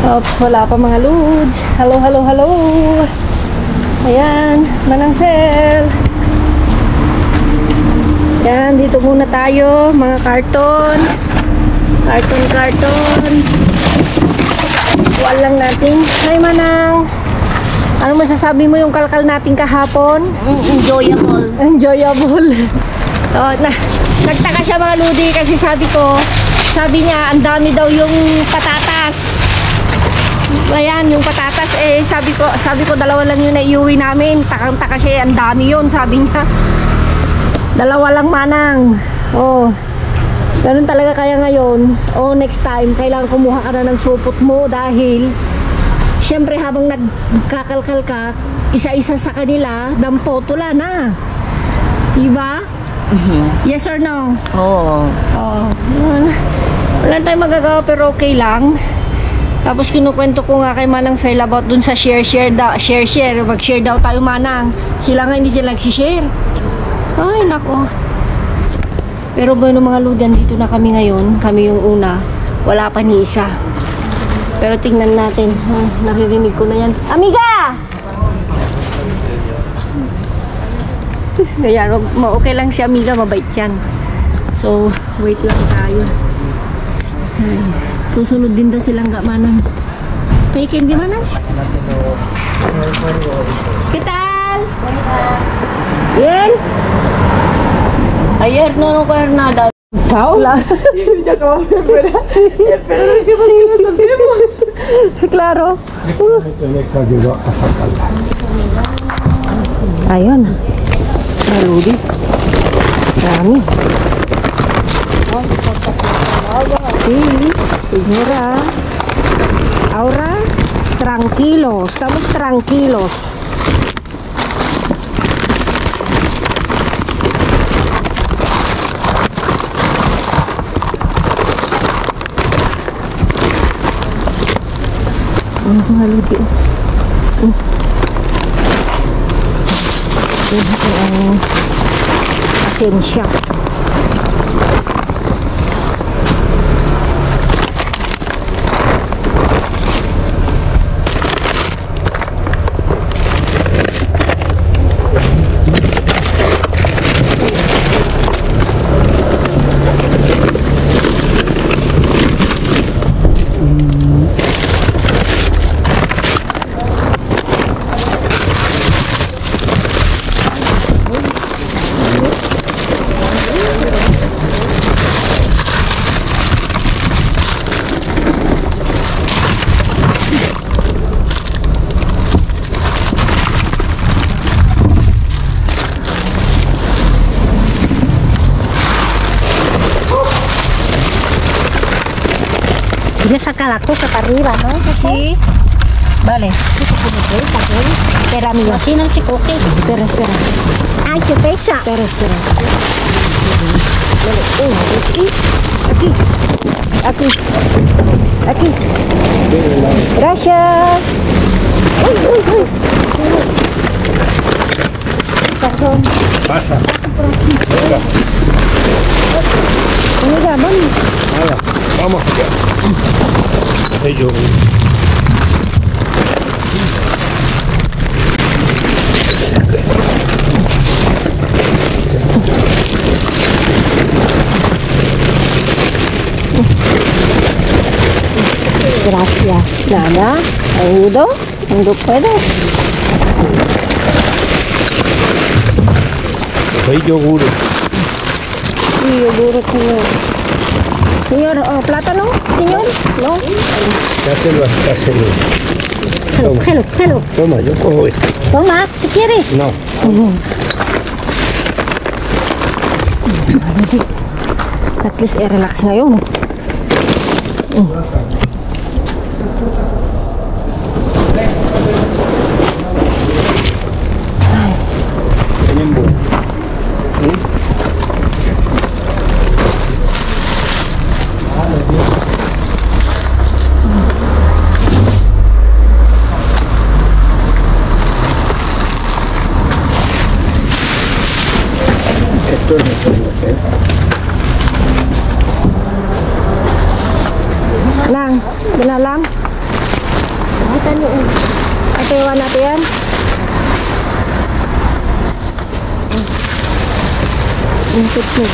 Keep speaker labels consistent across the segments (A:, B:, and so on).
A: Oops, wala pa mga loads. Hello, hello, hello. Ayan, Manang Fel. Ayan, dito muna tayo. Mga karton. Karton. Buwan lang natin. Hi, Manang. Ano masasabi mo yung kalkal natin kahapon?
B: Enjoyable.
A: Enjoyable. Nagtaka siya mga ludi kasi sabi niya ang dami daw yung patatas. Ayan, yung patatas sabi ko dalawa lang yung naiuwi namin. Takang-taka siya, ang dami yun, sabi niya. Dalawa lang, Manang. Oh. Ganun talaga kaya ngayon. Oh, next time kailangan kumuha ka na ng supot mo dahil syempre habang nagkakalkal ka, isa-isa sa kanila, dampotula na. Diba? Yes or no?
B: Oo.
A: Oh. Wala tayong magagawa pero okay lang. Tapos kinukwento ko nga kay Manang Fel about dun sa share. Mag-share daw tayo, Manang. Sila nga hindi sila nagsishare. Ay, nako. Pero bueno mga ludan, dito na kami ngayon. Kami yung una. Wala pa ni isa. Pero tingnan natin. Naririnig ko na yan. Amiga! Ayan, okay lang si Amiga. Mabait yan. So, wait lang tayo. Ay, susunod din daw silang Manang. Paikin di Manang? ¿Qué tal? Bien?
B: Ayer no nada.
A: Hola.
C: Ya acabamos de esperar. Espero que nos sabemos.
A: Claro.
C: Tienes que ayudar a sacarla.
A: Ayun. Maludi. Dami. Sí, señora. Ahora, tranquilos. Estamos tranquilos. Maludi. Ang pasensya. Ya saca la cosa para arriba, ¿no? Sí. Vale. Espera, amigo.
B: Así no se coge.
A: Espera.
B: Ay, qué pesa.
A: Espera. Vale, aquí. Gracias. Uy. Perdón.
C: Pasa.
A: Amiga, vamos.
C: Nada, vamos allá. Ellos.
A: Gracias. Nada. Ayudo. Cuando puedo.
C: Hay yogures.
A: Sí, yogur, señor. Señor, plátano, señor. No.
C: Dáselo.
A: Hello.
C: Toma, yo cojo esto.
A: Toma, si quieres.
C: No.
A: At least relax ngayon.
C: Esto no es lo que es.
A: Lang, dinalang. Sasayawan natin yan. Ang tutnog.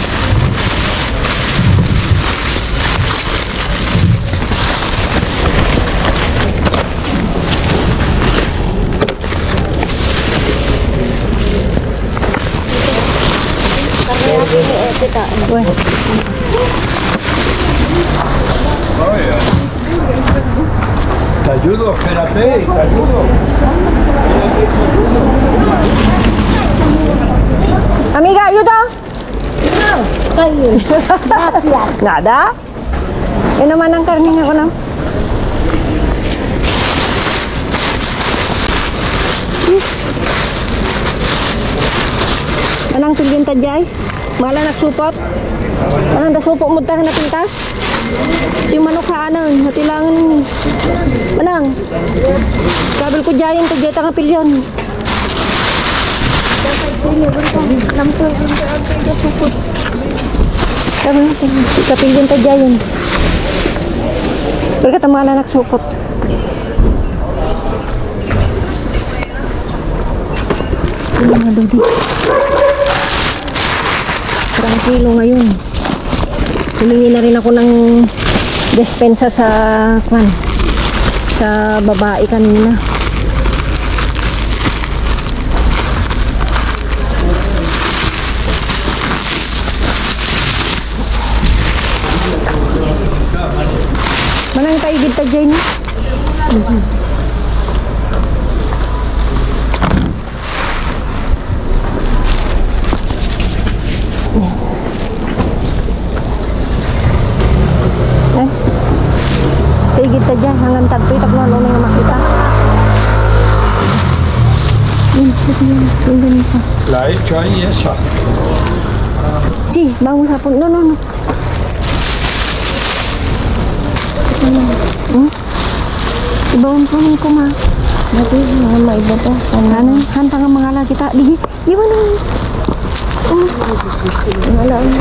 A: Uy.
D: Te ayudo, espérate, te ayudo.
A: Amiga, ayuda!
B: Kayo.
A: Nada? Yan naman ang karning ako na. Anang pilin ta jay? Mala nagsupot? Anang dasupot mo tayo na pintas? Yung manok sa anang, hatilangan. Anang? Kabel ko jayin ta jay ta nga pilyon. Sabi natin, kapilyon ta jayin. Berkata mala nagsupot. Ano nga daw di? 1 kilo ngayon. Humingi na rin ako ng despensa sa babae kanina. Manang kaigid ta dyan. Kaigid ta dyan. Hanggang tagpoy tapos ano na makita.
D: La he hecho ahí esa.
A: Si, bangun sapon. No. Ibawon po ni ko ma.
B: Dati, mga maiba to.
A: Ano? Hanta nga mga lagi kita. Digi. Iwan na.
B: Wala mo.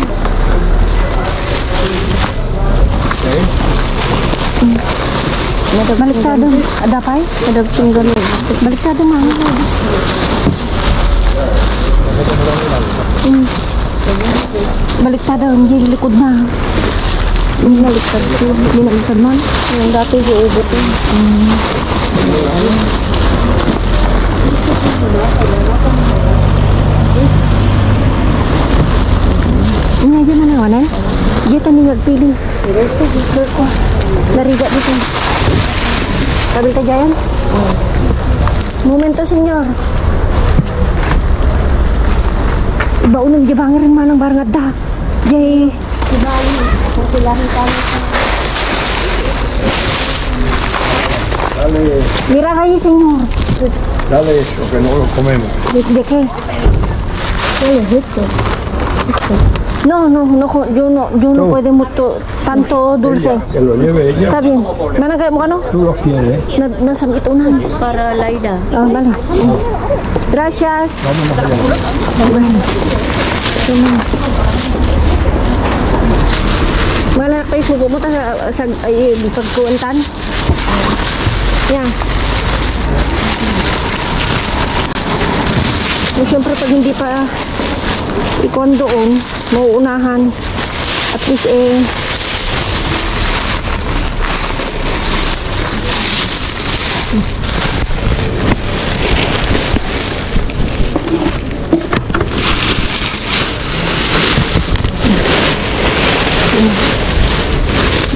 A: Baliktado. Ada pa eh?
B: Kadab singgan mo.
A: Baliktado ma. Baliktado. Hindi likod na.
B: Naliktad ko.
A: Hindi na likod man.
B: Yung dati yung ubot yun.
A: Ini aja mana wanan? Dia tadi nagpili. Nariga dito. Kabil ka jayan? Momento, senyor. Iba unang jabangin rin manang barang ada. Jay.
B: Ibali. Magpilahin tayo.
D: Dale,
A: Mira kayo, senyor.
D: dale eso, que no lo comemos.
A: De qué?
B: Ito.
A: No, yo no puedo mucho tanto dulce.
D: Que lo lleve ella.
A: Está bien. Mana kayo mo kano?
D: Tú los quieres.
A: Nasambit unan.
B: Para Laida.
A: Vale. Gracias.
D: Vámonos allá.
A: Mana kayo subo mo ta sa pagkuwentan? Yan. Siyempre pag hindi pa ikon doon, mauunahan. At least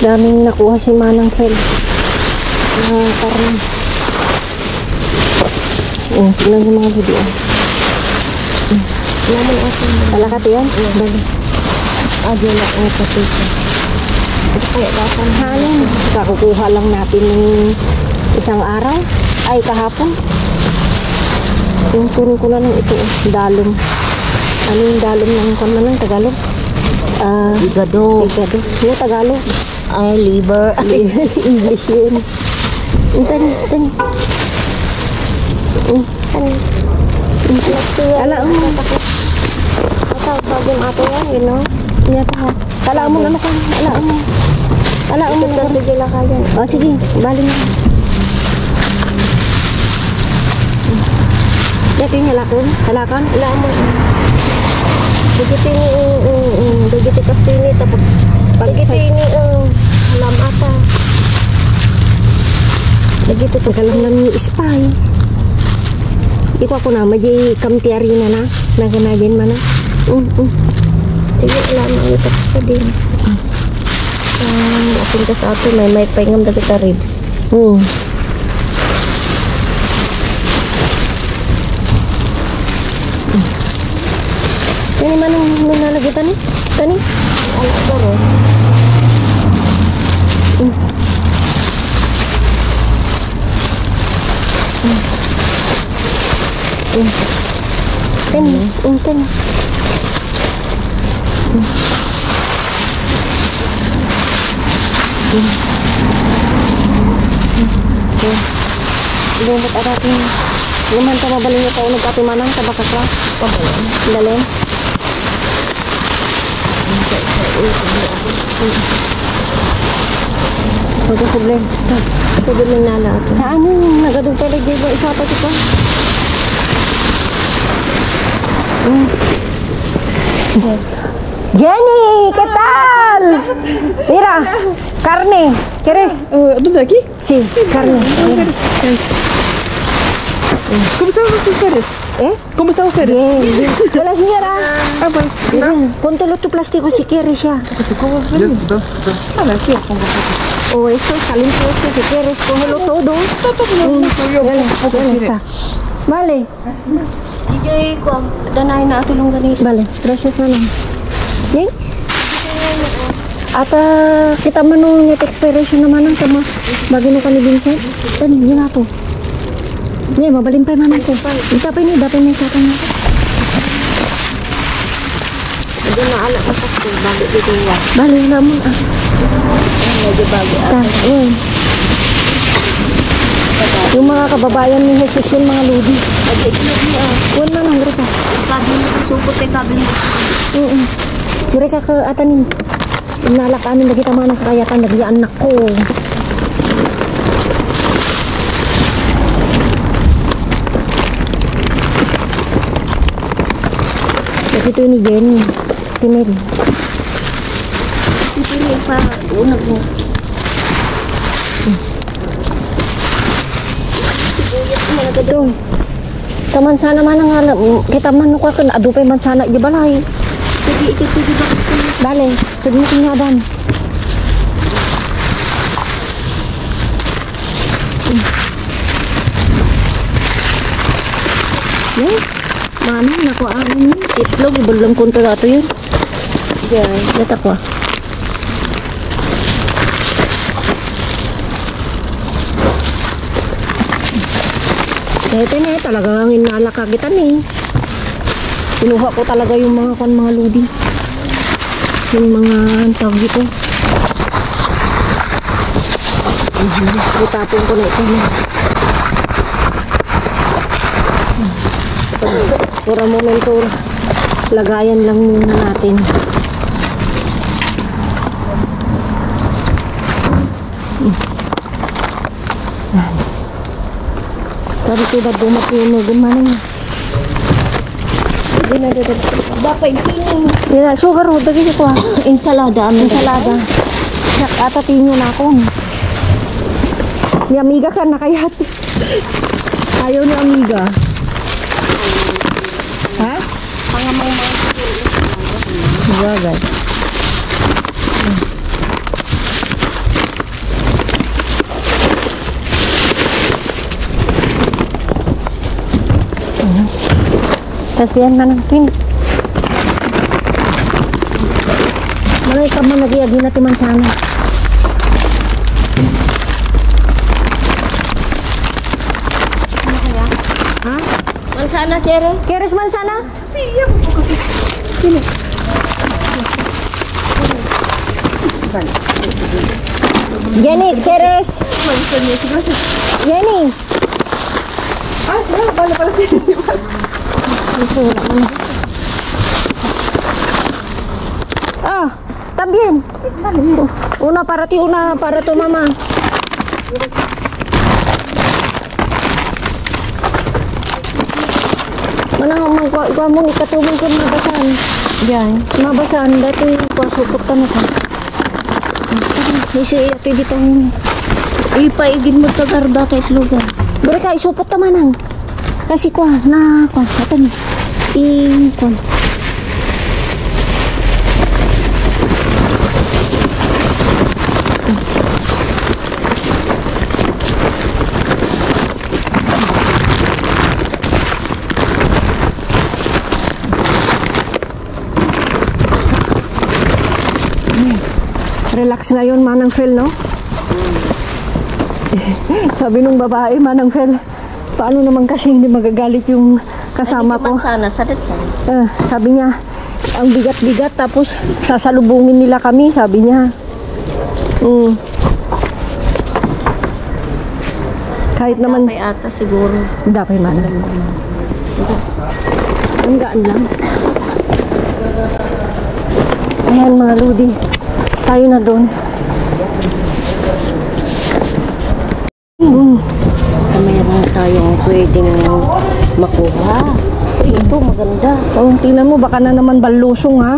A: daming nakuha si Manang Fel na karne. Tignan yung mga video.
B: Naman ako.
A: Talakat yan? Bali.
B: Adyo na ako pati ko. Ito kaya dapat
A: Halong. Kakukuha lang natin ng isang araw. Ay, kahapon. Yung turo ko na ng ito. Dalong. Ano yung dalong ng kaman ng Tagalog?
B: Igado.
A: Igado. Yung Tagalog.
B: Ay, liver.
A: English yun. Tani. Kala mo.
B: Pag yung ato yan, you know?
A: Nyata. Kala mo ano ka? Kala mo.
B: Sige lang kaya.
A: Oh, sige. Bali na.
B: Dati yung halakon? Halakan? Wala mo. Bigiti kastini tapos bigiti ni halam ata. Bigiti to kalam ng spy. Ito ako na maji kamtiari na naganagin man na. Sige alam ang ito sa din. Atin ka sa ato may paingam na kita ribs. Ini mana nalagay tani? Tani? Ala baro. Tani. Lumot at ating luman ta mabalin niyo tayo nagkatimanang tabakakla. Pabalin. Dalhin. Huwag problem. Pwede mo nala ito. Saan yung nagadong talaga yung isa pa ito? Jenny, ¿qué tal? Mira, carne. ¿Quieres?
C: ¿Dónde aquí?
B: Sí, carne.
C: ¿Cómo están ustedes? ¿Cómo están ustedes?
B: Bien. Hola, señora.
C: Pues,
B: Ponte el otro plástico si quieres ya.
C: ¿cómo se llama? Aquí, pongo.
B: O esto está limpio, si quieres, cógelo todo. Ya está. Vale. DJ ko, danay na atulong ganis. Vale, gracias na lang. Yay? At kita manong net expiration naman ang sama. Bagi mo ka ni Vincent. Tani, yun nga po. Hindi, mabalimpay man ako. Itapay niyo, dapay niyo sa akin. Hindi na alam ka sa school, bali dito yan. Bali na mo. Medyo bali. Yung mga kababayan ni Jesus yun, mga lodi. Huwag man ang grita. Sabi mo, supot ay kabi mo. Yuri ka ka atanin. Nalakanin na kita mga nakakayatan, nagyaan na ko. Ito ni Jenny. Timel. Ito ni pa unag mo. Ito. Taman sana man ang alam. Kita man ko kan adupay man sana di balay. Sige ito di ba? Bale, pwede mo kinyadan. Mana nako ang itlog ibulong kunto dato yun. Diyan, data ko. Ito na talagang inalakagitan eh. Kinuha ko talaga yung mga ludi. Yung mga tawag dito. Itapon ko na ito. For a momento, lagayan lang muna natin. Sabi ko ba dumatunog man niya. Hindi na dito. Dapat hindi. Hindi sugar ho. Dagi ko ensalada. Ensalada. Nakatatingin na ako. Ni amiga ka nakayat. Ayaw ni amiga. Ha? Pangamang-mang. Bagay. Tapos yan man ang twin. Malay ka man nag-iagi natin man sana. Ano kaya? Ha? Mansana, Kere? Keres mansana? Siya. Sino? Jenny, Keres! Jenny!
C: Ah, wala pala siya.
B: Ah, también. Una para ti, una para tu mamá. Wala akong ikaw mo, ikatulong ko mabasan. Yan. Mabasan, dati ko, supot na ka. Isi, ito dito.
A: Ipaigin mo sa garda kahit lugar.
B: Bari ka, isupot naman ang. Kasi ko, ito ni. I-kon. Relax ngayon, Manang Fel, no? Sabi nung babae, Manang Fel, paano naman kasi hindi magagalit yung kasama ko?
A: Sana, salit ka.
B: Sabi niya, ang bigat-bigat, tapos sasalubungin nila kami, sabi niya. Kahit naman,
A: Dapay ata siguro.
B: dapay Manang. Ang gaan lang. Ayan mga Ludi, tayo na doon.
A: Kamaya na tayong pwedeng makuha. Ito maganda.
B: Tingnan mo, baka na naman balusong ha.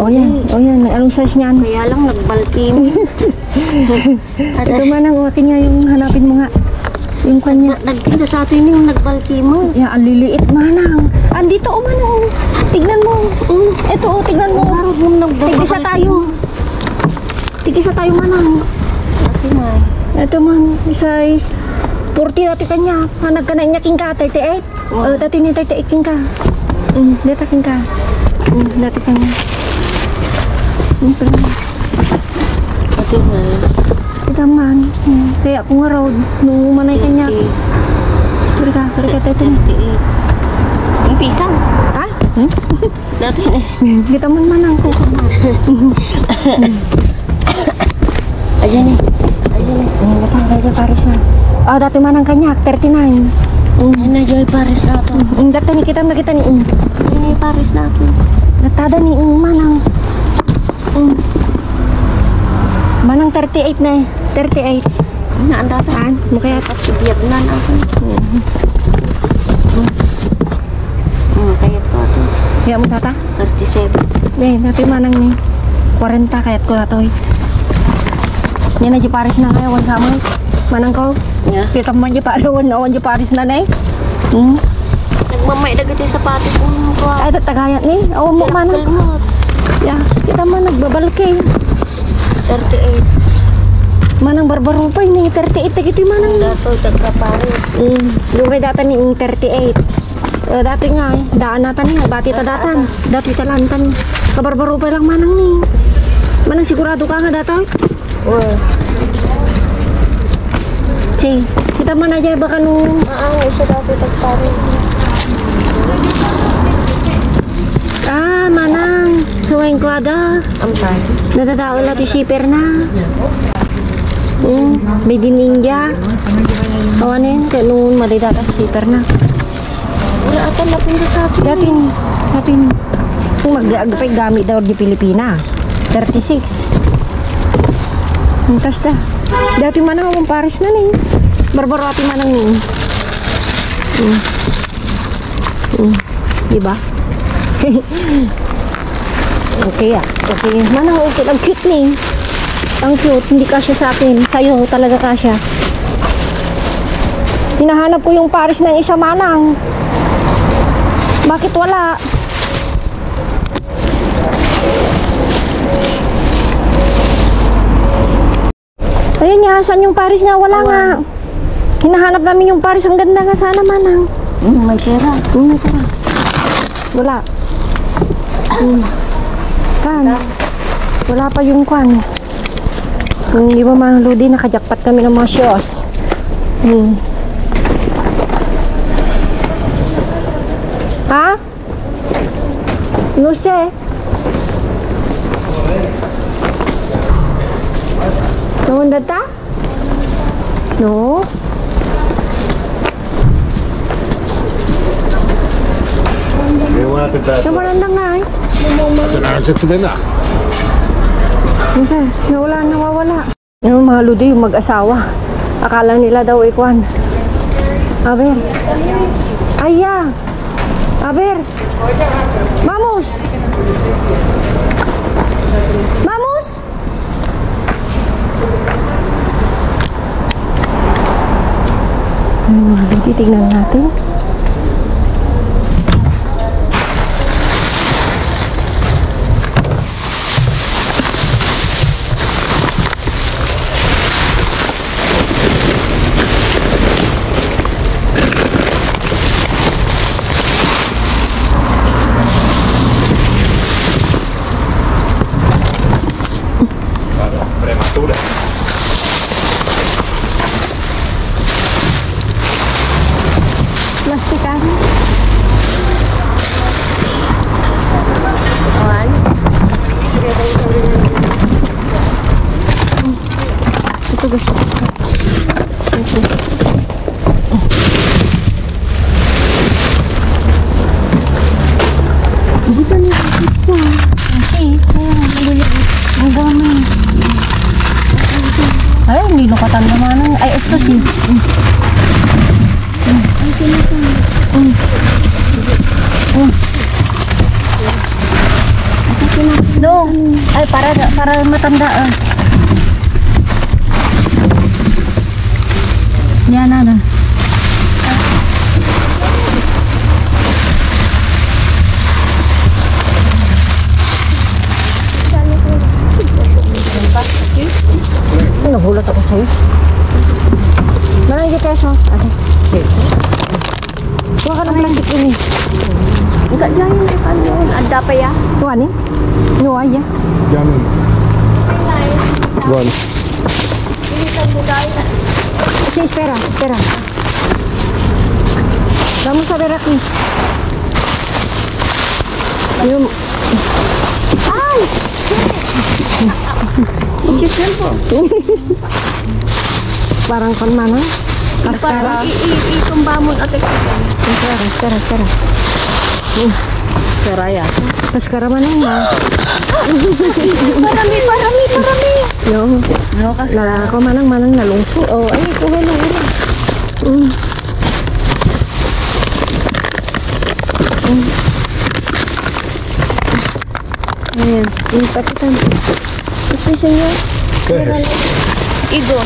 B: Yan, may anong size niyan?
A: Kaya lang nagbalkim.
B: Ito Manang, akin nga yung hanapin mo nga. Yung kanya.
A: Nagtinda sa atin yung nagbalkim mo.
B: Ya, ang liliit Manang. Andito Manang. Tignan mo. Ito tignan mo. Tigisa tayo. Tigisa tayo Manang. Ito man, size 40 dati kanya. Nagkanay niya king ka, 38. Dati niya 38 king ka. Dati king ka. Dati kanya. Kita man. Kaya kung nga raw, nung umanay kanya. Kaya tayo.
A: Yung pisang.
B: Ha?
A: Dati
B: Kita man Manang ko.
A: Ayan eh.
B: Joy Paris na. Dati Manang kanya, 39.
A: Ayan na Joy Paris na ito.
B: Dati ni kita ni.
A: Ayan na Paris na ito.
B: Natada ni Manang. Manang 38 na eh. 38.
A: Naan dati.
B: Mukha
A: Pas ibiyag na ako. Kaya ko ito.
B: kaya mo tata?
A: 37.
B: Dati Manang ni 40 kayat ko tatoy. Yan na di Paris na kaya wan kamay. Manang ko.
A: Yeah.
B: Kita man di Paris na eh.
A: Nagmamay na gati sapatos mo.
B: Ay tatagayat ni. Awan mo Manang. Ya, kita man nagbabalke.
A: 38.
B: Manang barbarupay ni 38 ta gito Manang.
A: Dato tagka-Paris.
B: Lure data ni 38. Dati nga daan natan ni bati ta datan. Dati talantan. Kabarbarupay lang Manang ni. Manang sigurado ka nga datoy? Sige, kita man aja baka nung
A: Isa dati tag-Paris.
B: Manang suwain ko ada.
A: Ampay.
B: Nadadao lang ti shipper na. Made in India. Awanin, kaya nung madidata shipper na.
A: Wala ata napinda sa atin.
B: Dati ni. Kung mag-agpay gamit daw di Pilipina. 36. Basta. Dati Manang akong Paris na ni. Barbaro ati Manang ni. Diba? Okay Okay. Manang okay. Ang cute ni. Ang cute. Hindi kasya sa akin. Sa'yo talaga kasya. Hinahanap ko yung Paris ng isa Manang. Bakit wala? Ayun nga, saan yung Paris nga? Wala nga. Hinahanap namin yung Paris. Ang ganda nga sana Manang.
A: May pera.
B: May pera. Wala. Kan. Wala pa yung kwan. Di ba Manang Ludi, nakajakpat kami ng mga shows. Ha? No sé. ¿Dónde está? No.
D: Che buona temperatura.
B: Nawalan na nga eh.
D: Non c'è tutta.
B: Okay, nawala. Yung mga Ludi, yung mag-asawa. Akala nila daw ikwan. A ver. Ay, ya. Aber. Vamos. Vamos. Titignan natin.
D: Prematura.
B: Plastikan. Ito gusto ko. Dito na yung pizza. Kasi, kaya nabili. Ang dami. Ay, hindi lukatan naman. Ay, ito si. No. Ay, para matanda. Yan na. Nagulat ako sa'yo. Marang yung keso. Kuha ka ng plastic ini.
C: Enggak jangan Evan yun. Ada apa ya?
B: Kuha ni? Nuwa ya.
D: Jangan. Buwan.
B: Sí, espera. Vamos a ver aquí. Yung... Ay!
C: Muchos tiempo.
B: Parang kan mana? Kaskara.
C: Itumbamon at
B: Espera.
C: Kera ya.
B: Kaskara mana ya?
C: Marami.
B: Yo.
C: No,
B: Lala ako manang nalungso. Oh, ay, kuha na. Ayan, yung pakitan. Ito siya.
C: Igo.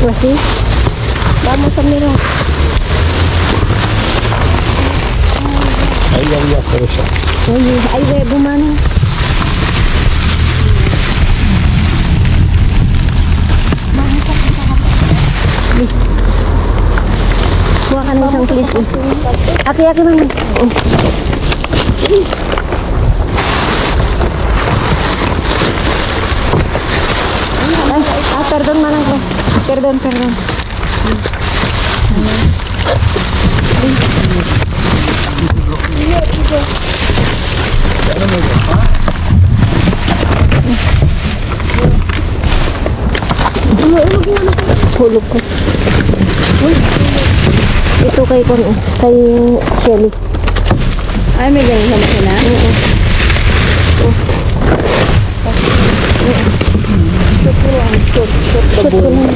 B: Masih? Vamos a mirar.
D: Ahí había cereza.
B: Oye, hay huevo, mano. Kuha ka ng isang please. Aki, mano. Perdón, manang ko. Perdón. Hulog ko. Ito kay Shelly.
C: Ay, may ganun naman siya na?
B: Shoot ko lang.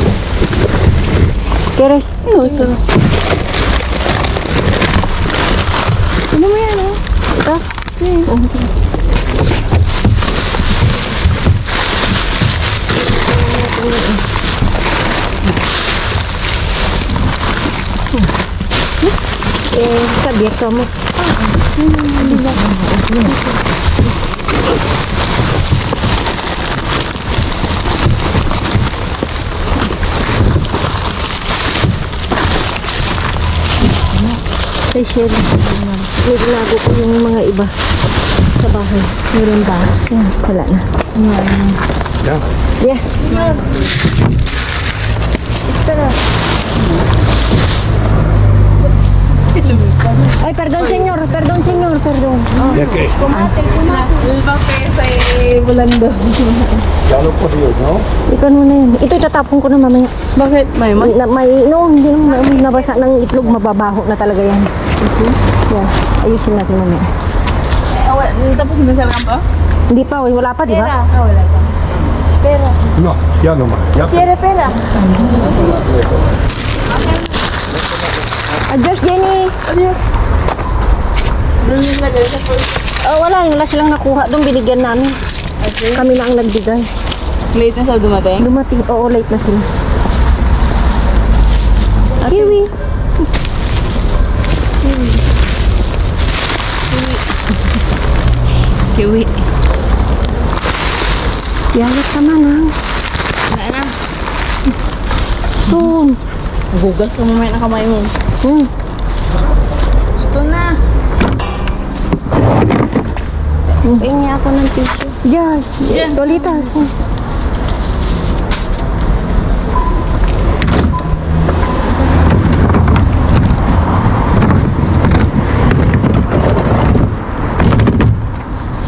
B: Keres?
C: Ito. Ano mo yan, oh?
B: Ito? Sabihan ka mo. Kay Shelly. Nilalago ko yung mga iba sa bahay. Meron ba? Yan, wala na.
D: Ya.
B: Yeah. Ay, perdón, señor. Perdón.
D: ¿Ya qué?
C: Kumate. El papel sa bulando.
D: Ya lo corrió, ¿no?
B: Ikaw mo na yun. Ito itatapon ko na mamaya.
C: Bakit? May man?
B: Hindi naman nabasa ng itlog, mababaho na talaga yan. See? Yan. Ayusin natin mamaya.
C: Tapos nandun sa lampa?
B: Hindi pa, wala pa, di ba?
C: Pera. Wala pa. Pera.
D: No, ya nomás. Ya.
C: Quiere pera?
B: Adjust, Jenny.
C: Doon yung lagay sa pulse.
B: Oh, wala silang nakuha doon, binigyan namin. Kami na ang nagbigay.
C: Late na sa dumating?
B: Dumating, oo, late na sila. Kiwi.
C: Kiwi.
B: Yalit naman, ha?
C: Wala na.
B: Doon.
C: Gugas ka mamaya na kamay mo. Gusto na.
B: Pahingi ako ng tissue. Diyan.
C: Diyan.
B: Tolitas.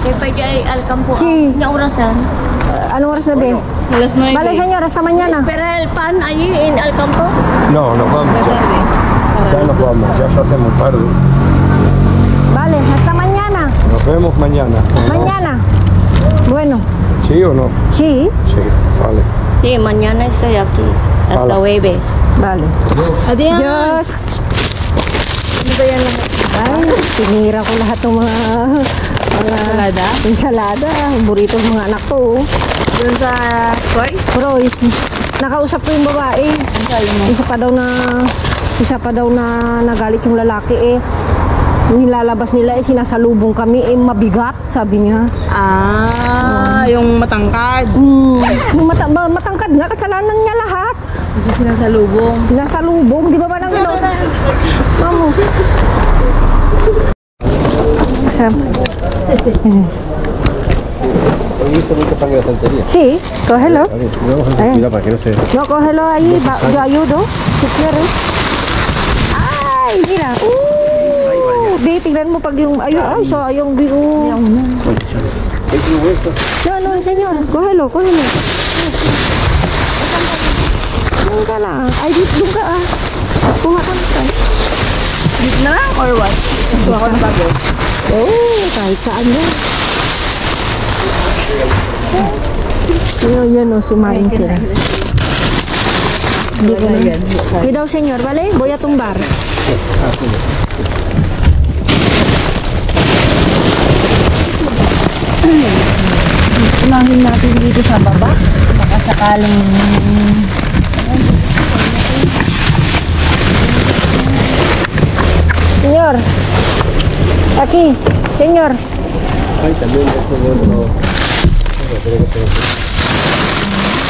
C: Kaya pa ay alkampo.
B: Si.
C: Nya orasan.
B: Anong oras na, be?
C: Alas 9.
B: Vale, senyor, hasta mañana.
C: Pero el pan allí en Alcampo.
D: No, nos vamos. Ya nos vamos. Ya se hacemos tarde.
B: Vale, hasta mañana.
D: Nos vemos mañana. ¿o no?
B: Mañana. Bueno,
D: ¿Sí o no?
B: sí.
D: Sí, vale.
C: Sí, mañana estoy aquí. Hasta
D: Hola.
C: jueves.
B: Vale.
C: Adiós.
B: Diyos.
C: Ano ba yan lahat?
B: Ay, tinira ko lahat ng mga
C: Ensalada?
B: ensalada. Burrito ng mga anak ko. Oh.
C: Doon sa Troy?
B: Pero nakausap ko yung babae. Isa pa daw na nagalit yung lalaki eh. Nilalabas nila eh, sinasalubong kami eh, mabigat, sabi niya.
C: Yung matangkad.
B: Yung matangkad nga, kasalanan niya lahat.
C: Kasi sinasalubong.
B: Sinasalubong, di ba ba nang gano'n? Mamo. Sí, cógelo.
D: Mira, para que no se...
B: No, cógelo ahí, yo ayudo, si quieres. Ay, mira. Di, tignan mo pag yung, ayun, ay, so, yung, no, señor, cógelo. Doon ka lang. Ay, doon ka ah. Kuha ka na.
C: Na? Or what? Gusto ako ng bago.
B: Oh, kahit saan yan. Yan, sumain sila. Hindi ko na. Cuidado, señor, vale? Voy a tumbar. Unahin natin dito sa baba. Baka sakaling... Señor. Aquí, señor.
D: Ay, también eso bueno.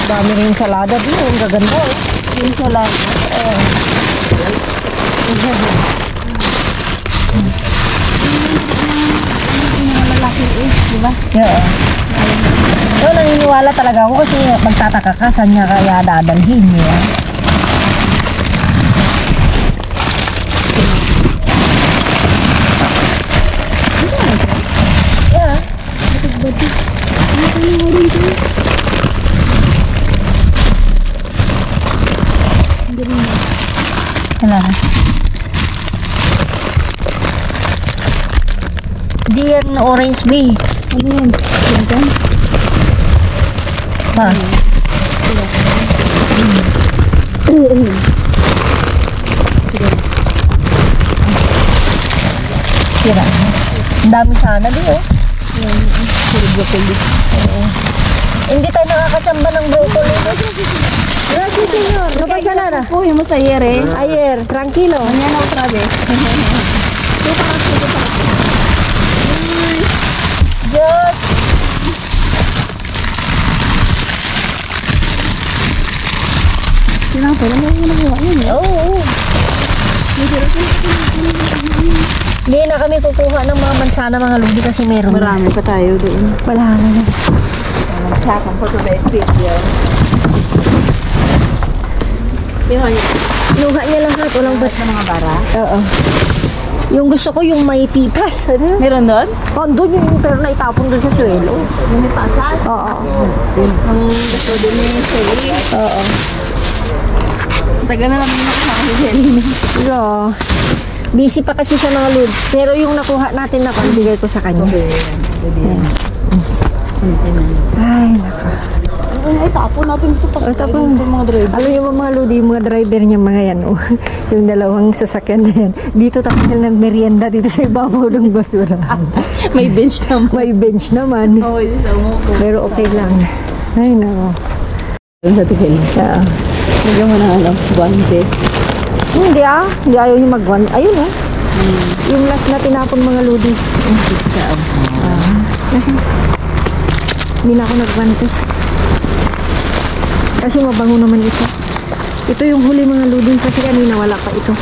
B: Dami rin salada dito. Ang gaganda eh.
C: Yung salada. Malaki eh, di ba?
B: Yeah. So, naniniwala talaga ako kasi magtataka ka saan niya kaya dadalhin niya. Wala na. Di yan orange bee. Ano yan? Ba? Sira. Ang dami sana di oh. Hindi tayo nakakasamba ng broccoli. Gracias, señor. No pasa nada.
C: Fuimos ayer eh.
B: Ayer, tranquilo.
C: Mañana otra vez.
B: Diyos.
C: Sinapay lang yung nagawa yun eh.
B: Oo. Hindi na kami kukuha ng mga mansana, mga ludi kasi meron.
C: Marami pa tayo doon.
B: Wala na.
C: Magsakang po sa benefit yun.
B: Luha niya lahat. Walang ba't
C: Ng mga bara.
B: Oo. Yung gusto ko yung may pipas. Ano?
C: Meron doon?
B: Oh, doon yung pero na itapon doon sa suelo.
C: May pasas?
B: Oo.
C: Ang gusto din yung Shelly.
B: Oo.
C: Tagal na lang yung nakasama si Shelly.
B: So, busy pa kasi sa mga load. Pero yung nakuha natin na bigay ko sa kanya.
C: Okay.
B: Ay, naka.
D: Ay, tapo natin ito.
B: O, tapos,
D: mga driver.
B: alam niyo ba mga lodi, yung mga driver niya mga yan, oh. Yung dalawang sasakyan na yan. Dito tapos sila nagmerienda dito sa ibabaw ng basura.
D: May bench naman.
B: May bench naman.
D: Okay, sama ko.
B: Pero okay lang. Ay, nako.
D: Doon sa tigil.
B: Yeah.
D: Nagyan mo na alam. Guante.
B: Hindi Hindi ayaw yung mag-one. Ayun eh. Yung last na tinapon mga lodi. Hindi na ako nag-guantes. Kasi mabango naman ito. Ito yung huli mga lodi kasi kanina wala pa ito.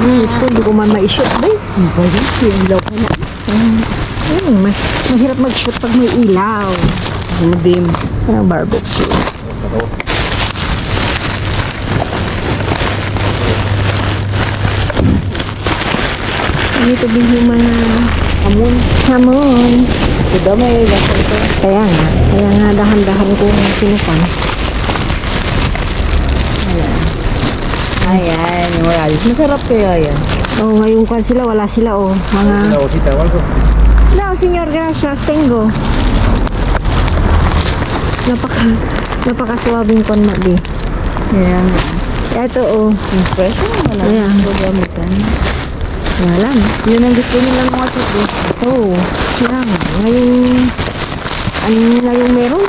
B: Ito, hindi ko man ma-shoot ba eh.
D: Pwede. Yung ilaw ko na.
B: Mahirap mag-shoot pag may ilaw.
D: Dim.
B: Ang barbecue. Dito din yung mga hamon.
D: Ito may lasa ito.
B: Kaya nga dahan-dahan ko sinukan.
D: Ayan. Yung walis. Masarap kaya yan.
B: Oh, ngayon kan sila, wala sila oh. Mga...
C: Una bolsita o algo.
B: No, señor, gracias. Tengo. Napaka-suwabing kon di.
D: Ayan.
B: Ito oh.
D: Yung fresh mo na.
B: Ayan.
D: Ito gamitan.
B: Wala na.
D: Yun ang gusto nila ng mga tito.
B: Oo. Yan. Ngayong meron.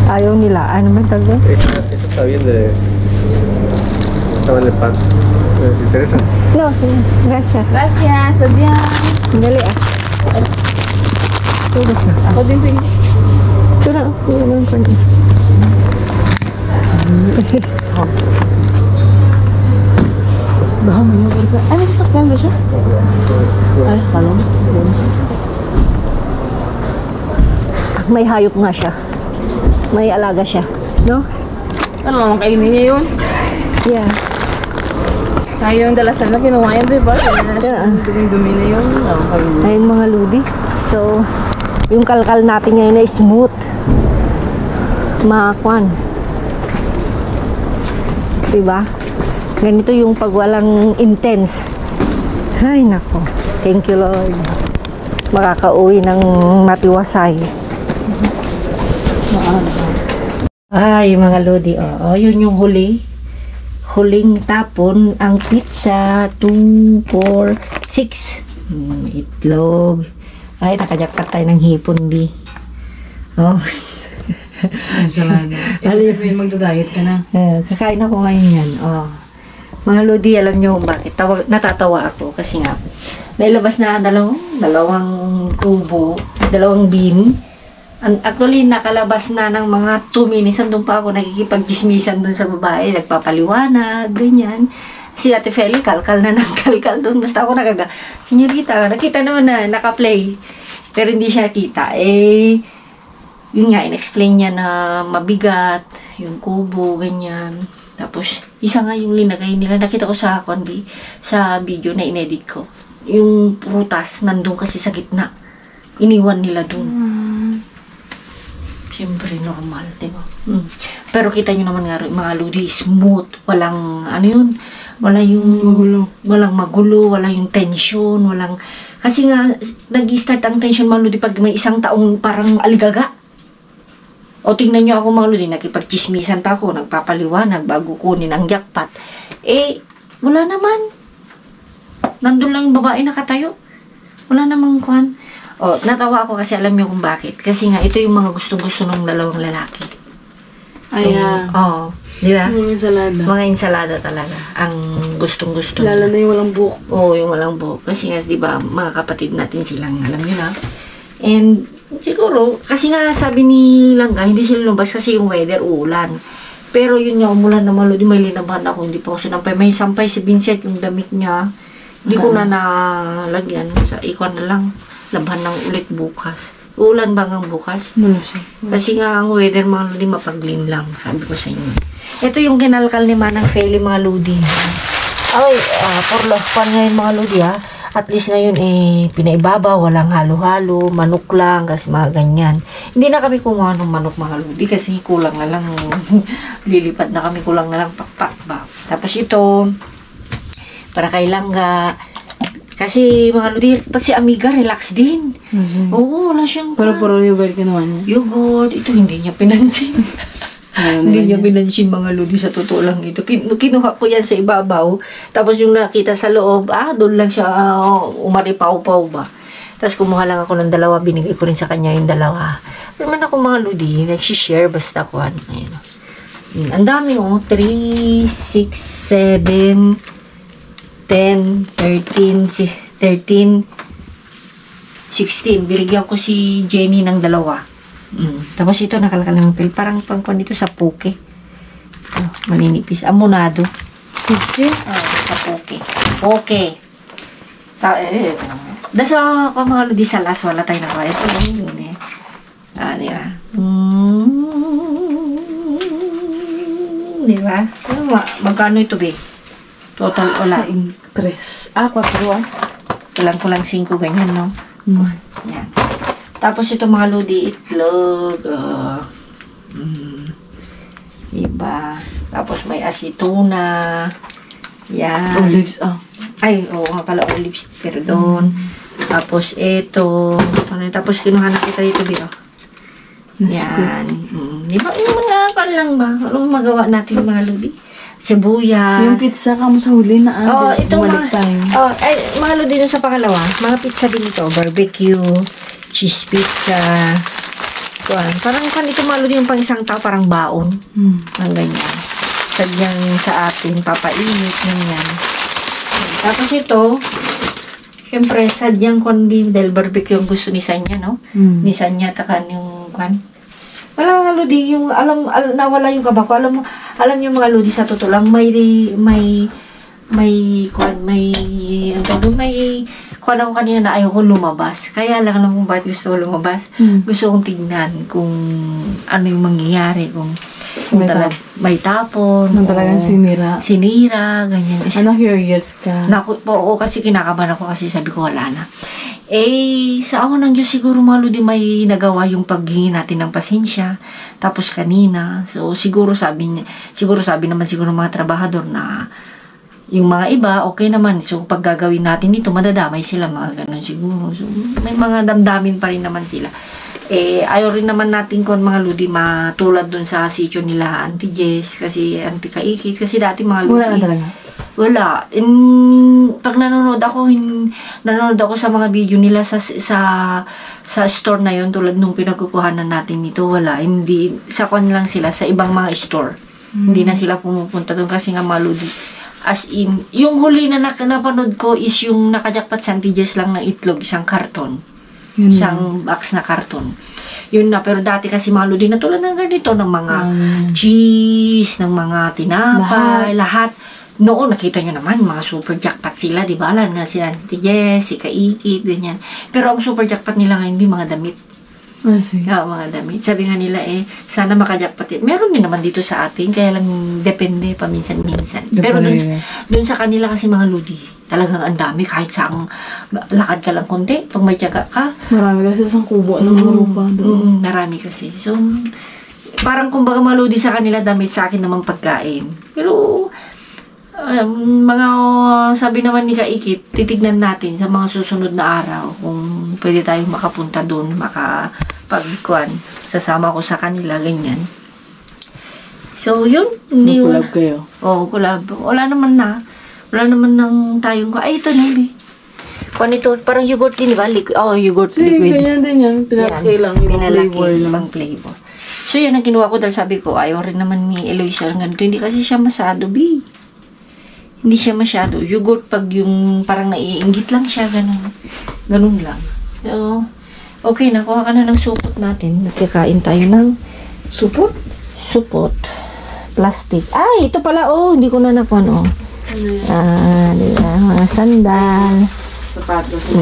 B: Ayaw nila. Ano man tawag?
C: Esto está bien de... Estaba en el pan. ¿Te interesa?
B: No, sige. Gracias.
D: Gracias. Adiyan.
B: Dali Tugas na.
D: Ako din po.
B: Ito na. Ito naman ko na.
D: Baka mo yung karga. Ay, may sasakyan ba siya? Ay, kalong.
B: May hayop nga siya. May alaga siya. No?
D: Ano naman kainin niya yun?
B: Yeah.
D: Kaya yung dalasan na kinuha yan, diba?
B: Yeah.
D: Dumi-dumi na yun.
B: Ayun mga ludi. So, yung kalkal natin ngayon ay smooth. Makakwan. Diba? Ganito yung pag walang intense. Ay, nako. Thank you, Lord. Makakauwi ng matiwasay. Ay, mga lodi. Oh, yun yung huli. Huling tapon ang pizza. 2, 4, 6. Itlog. Ay, nakajakpat tayo ng hipon, di. Oh.
D: Ay, salada. Ibig magda-diet ka na.
B: Kakain ako ngayon yan. Oh. Mga lodi, alam nyo kung bakit. Natatawa ako kasi nga, nailabas na dalawang kubo, dalawang bin. Actually, nakalabas na ng mga 2 minutes. Andun pa ako nakikipag-gismisan dun sa babae. Nagpapaliwanag, ganyan. Si Ate Feli, kalkal na ng kalkal dun. Basta ako Senyorita, nakita naman na naka-play. Pero hindi siya kita. Yun nga, in-explain niya na mabigat, yung kubo, ganyan. Tapos, isa nga yung linagay nila. Nakita ko sa video na inedit ko. Yung prutas, nandun kasi sa gitna. Iniwan nila dun. Siyempre, normal, diba? Pero kita nyo naman nga, mga lodi, smooth. Walang, walang magulo, wala yung tension, kasi nga, nag-start ang tension, mga lodi, pag may isang taong parang aligaga. O tingnan nyo ako mga lodi, nakipag-chismisan pa ako, nagpapaliwanag bago kunin ang jackpot. Wala naman. Nandun lang yung babae nakatayo. Wala namang kwan. Natawa ako kasi alam nyo kung bakit. Kasi nga, ito yung mga gustong-gusto ng dalawang lalaki.
D: Ayan.
B: Di ba?
D: Mga ensalada.
B: Mga ensalada talaga. Ang gustong-gusto.
D: Lalo na yung walang buhok.
B: Oo, yung walang buhok. Kasi nga, di ba, mga kapatid natin silang, alam nyo na. And, siguro, kasi nga sabi ni Langga, hindi sila lumabas kasi yung weather, ulan. Pero yun nga, umulan naman, di may linaban ako, hindi pa ako sinampay. May sampay si Vincent, yung damit niya. Hindi ko na nalagyan. Ikon na lang, laban ng ulit bukas. Ulan ba ng bukas? Kasi nga, ang weather, mga lodi, mapaglin lang, sabi ko sa inyo. Ito yung kinalkal ni Manang Feli, mga lodi. Ay, for love fun ngayon, mga lodi, ha. At least ngayon pinaibabaw, walang halo-halo, manok lang, kasi mga ganyan. Hindi na kami kumuha ng manok mga lodi kasi kulang na lang, lilipad na kami, kulang na lang pakpak ba. Tapos ito, para kay Langga, kasi mga lodi, pati si Amiga, relax din. Oo, wala siyang
D: Pero puro yogurt kinuha niya.
B: yogurt, ito hindi niya pinansin. Hindi niya pinansin mga lodi, sa totoo lang ito. Kinuha ko yan sa ibabaw. Tapos yung nakita sa loob, doon lang siya umaripaw-paw ba. Tapos kumuha lang ako ng 2, binigay ko rin sa kanya yung 2. Naman ako mga lodi, nagsishare basta ko. Ayun. Ang dami 3, 6, 7, 10, 13, 16. Binigyan ko si Jenny ng 2. Tapos ito nakalakal ng pil. Parang pangkon dito sa poke. Maninipis. Amunado.
D: Okay.
B: Sa poke. Poke. Dasa ako mga lodi sa last. Wala tayo na kaya. Ito lang yun eh. Diba? Diba? Magkano ito be? Total wala.
D: Sa interest. 4
B: Kulang 5 ganyan, no? Yan. Tapos ito mga lodi, itlog. Diba? Tapos may asituna. Yan.
D: Olives,
B: Ay, oo nga pala, olives. Perdon. Tapos ito. Tapos kinuha na kita dito, biro. Yan. Diba? Yung mga lang ba? Anong magawa natin mga lodi? Sibuyas.
D: yung pizza ka mo sa huli na
B: ito
D: bumalik tayo.
B: Mga lodi dun sa pangalawa. Mga pizza din ito. Barbecue. Cheese pizza. Parang ito malo din yung pang isang tao, parang baon. Ang ganyan. Sadyang sa atin, papainit, ganyan. Tapos ito, syempre, sadyang corned beef dahil barbecue yung gusto ni Sanya, no? Ni Sanya, takan yung wala mga lodi, yung nawala yung kaba ko. Alam niyo mga lodi, sa totoo lang, may kuwan ako kanina na ayoko lumabas. Kaya lang alam kung bakit gusto ko lumabas. Gusto kong tignan kung ano yung mangyayari. Kung may tapon.
D: Nang talagang sinira.
B: Sinira, ganyan.
D: Curious ka?
B: Oo, kasi kinakabahan ako kasi sabi ko wala na. Sa ako ng Diyos siguro malo di may nagawa yung paghingi natin ng pasensya. Tapos kanina. So, siguro sabi naman siguro mga trabahador na yung mga iba, okay naman. So, pag gagawin natin dito, madadamay sila, mga ganun siguro. So, may mga damdamin pa rin naman sila. Ayaw rin naman natin kung mga lodi matulad dun sa sityo nila, Auntie Jess, kasi Auntie Kaikit, kasi dati mga lodi.
D: Wala na talaga?
B: Wala. Pag nanonood ako sa mga video nila sa store na yon tulad nung pinagkukuhanan natin nito, wala. Hindi, sa lang sila, sa ibang mga store. Hindi na sila pumupunta doon kasi nga mga lodi. As in, yung huli na napanood ko is yung nakajakpat sa Auntie Jess lang ng itlog, isang karton. Isang box na karton. Yun na, pero dati kasi mga lodi na tulad ng ganito, ng mga cheese, ng mga tinapay, lahat. Noon, nakita nyo naman, mga super jackpot sila, di ba? Alam na sila Auntie Jess, si Kaikit, ganyan. Pero ang super jackpot nila ngayon, hindi mga damit. Mga damit. Sabi nga nila sana makajakpat yun. Meron din naman dito sa atin, kaya lang depende paminsan-minsan. Pero dun sa kanila kasi mga lodi, talagang ang dami, kahit saang lakad ka lang konti, pag may tiyaga ka.
D: Marami kasi isang kubo ng mga lupa doon.
B: Marami kasi. So, parang kumbaga mga lodi sa kanila, damit sa akin namang pagkain. Pero, mga sabi naman ni Kaikit, titignan natin sa mga susunod na araw kung pwede tayong makapunta doon, makapagkuhan, sasama ko sa kanila, ganyan. So, yun.
D: Mag-collab kayo?
B: Oo, collab. Wala naman ng tayong, ito na, Kung ito, parang yogurt din, ba? Yogurt liquid.
D: Ganyan din yan. Pinalaki lang.
B: Pinalaki, ibang flavor. So, yan ang ginawa ko dahil sabi ko, ayaw rin naman ni Eloisa ng ganito. Hindi kasi siya masado, Hindi siya masyado. Yogurt pag yung parang naiinggit lang siya, ganun. Ganun lang. So, okay, nakuha ka na ng supot natin. Nagkakain tayo ng supot. Supot. Plastic. Ay, ito pala, hindi ko na nakuha, diba? Mga sandal.
D: Sapatos.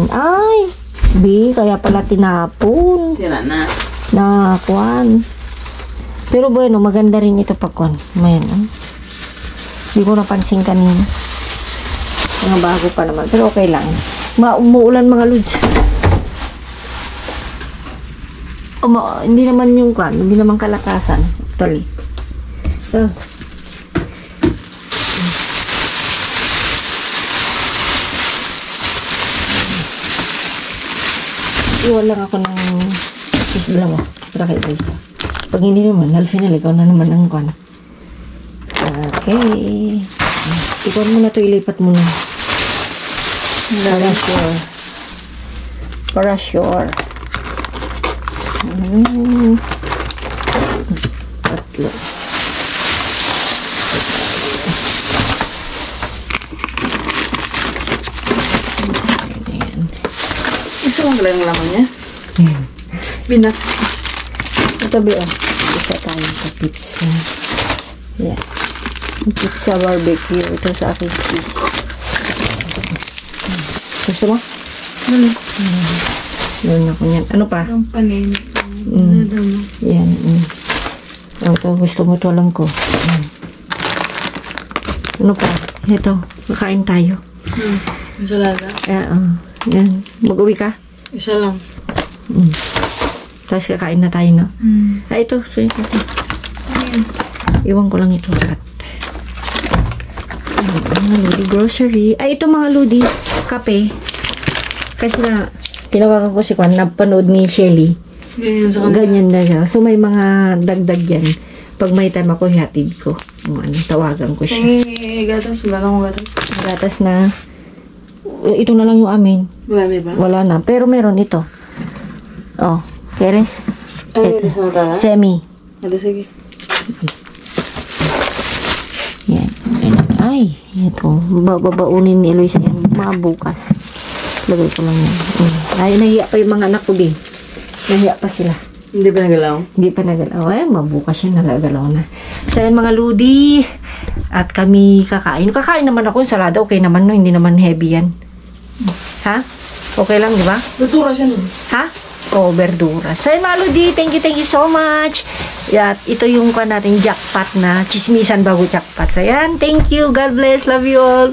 B: Ay, kaya pala tinapon.
D: Sira na.
B: Nakuhan. Pero bueno, maganda rin ito pagkuhan. Mayan, Hindi ko napansin kanina. Mga bago pa naman. Pero okay lang. Umuulan mga lods. Hindi naman yung kan. Hindi naman kalakasan. Actually. Iwan lang ako ng dalawa. Para kay Luisa. Pag hindi naman, final, ikaw na naman ang kan. Okay. Ikaw mo na to, ilipat mo na. Para sure. Tatlo.
D: Gusto mo lang yung laman niya? Binak.
B: Ito ba isa tayo sa pizza. Yeah. Pizza barbecue. Ito sa aking cheese. Gusto mo? Meron ako yan. Ano pa?
D: Ang panin.
B: Yan. Ito, gusto mo ito lang ko. Ano pa? Ito, makain tayo.
D: Ensalada.
B: Yan. Mag-uwi ka?
D: Isa lang.
B: Tapos kakain na tayo, no? Ito. Iwan ko lang ito lahat. Mga ludi grocery. Ito mga ludi. Kape. Kasi na, tinawagan ko si Kwan, napanood ni Shelly.
D: Ganyan sa kanila.
B: Ganyan na siya. So, may mga dagdag yan. Pag may time ako, hatid ko. Tawagan ko siya.
D: Gatas. Wala akong gatas.
B: Gatas na. Ito na lang yung amin.
D: Wala na ba?
B: Wala na. Pero meron ito. Oh, Keres?
D: Ay, gatas na tayo.
B: Semi.
D: Gatas, sige.
B: Yan. Ay, ito. Babaunin ni Eloisa yan. Mga bukas. Lagay ko lang yan. Ay, nahiya pa yung mga anak ko din. Nahiya pa sila.
D: Hindi pa nagalaw?
B: Hindi pa nagalaw. Ay, mabukas yan. Nagagalaw na. So, yan mga ludi. At kami kakain. Kakain naman ako. Yung salada, okay naman. No? Hindi naman heavy yan. Ha? Okay lang, di ba?
D: Lutura siya nun.
B: Ha? O, verdura. So, yan mga ludi. Thank you so much. At ito yung natin jackpot na chismisan bago jackpot. So, yan. Thank you. God bless. Love you all.